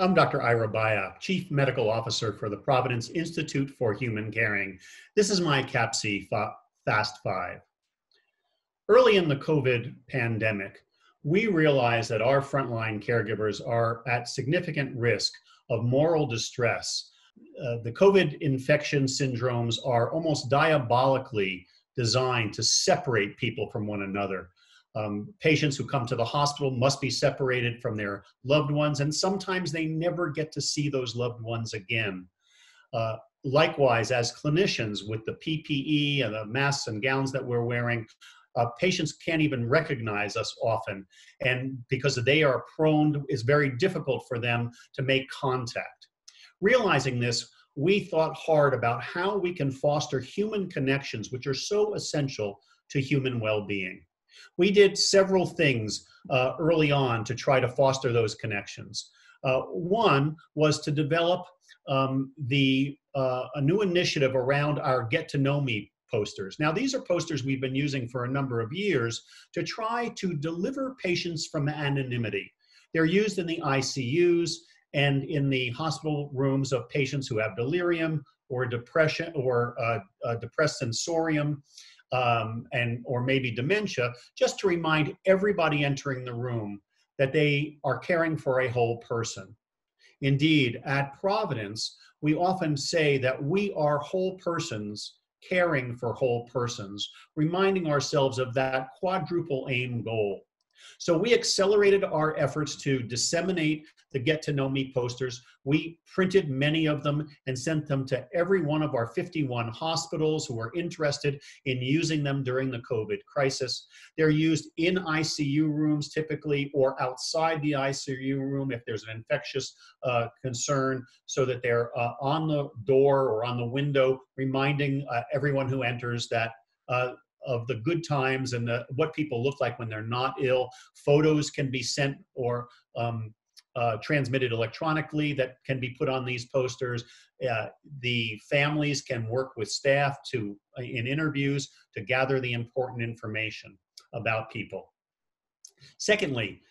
I'm Dr. Ira Baya, Chief Medical Officer for the Providence Institute for Human Caring. This is my CAPC Fast 5. Early in the COVID pandemic, we realized that our frontline caregivers are at significant risk of moral distress. The COVID infection syndromes are almost diabolically designed to separate people from one another. Patients who come to the hospital must be separated from their loved ones, and sometimes they never get to see those loved ones again. Likewise, as clinicians, with the PPE and the masks and gowns that we're wearing, patients can't even recognize us often, and because they are prone, it's very difficult for them to make contact. Realizing this, we thought hard about how we can foster human connections, which are so essential to human well-being. We did several things early on to try to foster those connections. One was to develop a new initiative around our Get to Know Me posters. Now, these are posters we've been using for a number of years to try to deliver patients from anonymity. They're used in the ICUs and in the hospital rooms of patients who have delirium or depression or depressed sensorium, or maybe dementia, just to remind everybody entering the room that they are caring for a whole person. Indeed, at Providence, we often say that we are whole persons caring for whole persons, reminding ourselves of that quadruple aim goal. So we accelerated our efforts to disseminate the Get to Know Me posters. We printed many of them and sent them to every one of our 51 hospitals who were interested in using them during the COVID crisis. They're used in ICU rooms typically, or outside the ICU room if there's an infectious concern, so that they're on the door or on the window, reminding everyone who enters that of the good times and what people look like when they're not ill. Photos can be sent or transmitted electronically that can be put on these posters. The families can work with staff in interviews to gather the important information about people. Secondly,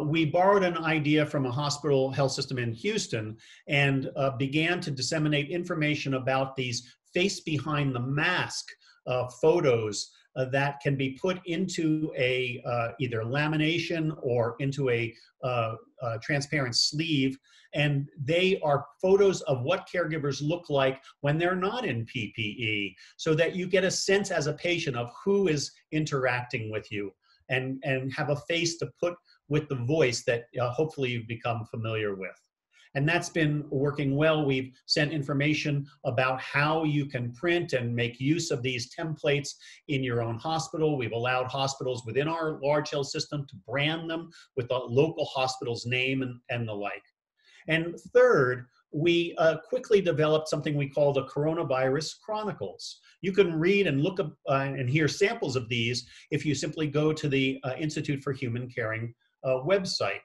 we borrowed an idea from a hospital health system in Houston and began to disseminate information about these face behind the mask photos that can be put into a either lamination or into a transparent sleeve. And they are photos of what caregivers look like when they're not in PPE, so that you get a sense as a patient of who is interacting with you and have a face to put with the voice that hopefully you've become familiar with. And that's been working well. We've sent information about how you can print and make use of these templates in your own hospital. We've allowed hospitals within our large health system to brand them with the local hospital's name and the like. And third, we quickly developed something we call the Coronavirus Chronicles. You can read and look up and hear samples of these if you simply go to the Institute for Human Caring website.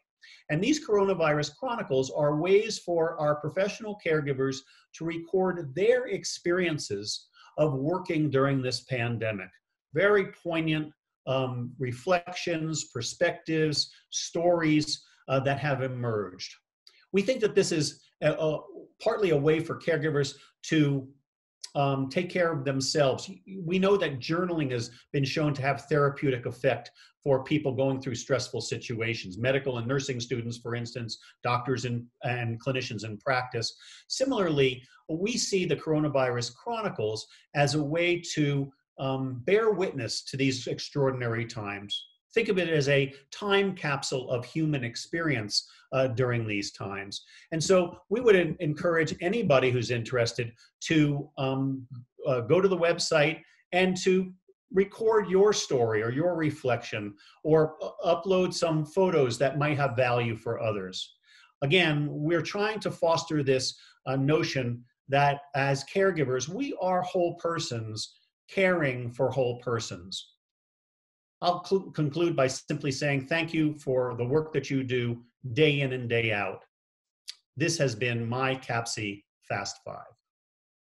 And these Coronavirus Chronicles are ways for our professional caregivers to record their experiences of working during this pandemic. Very poignant reflections, perspectives, stories that have emerged. We think that this is partly a way for caregivers to take care of themselves. We know that journaling has been shown to have therapeutic effect for people going through stressful situations, medical and nursing students, for instance, doctors and clinicians in practice. Similarly, we see the Coronavirus Chronicles as a way to bear witness to these extraordinary times. Think of it as a time capsule of human experience during these times. And so we would encourage anybody who's interested to go to the website and to record your story or your reflection, or upload some photos that might have value for others. Again, we're trying to foster this notion that as caregivers, we are whole persons caring for whole persons. I'll conclude by simply saying thank you for the work that you do day in and day out. This has been my CAPC Fast 5.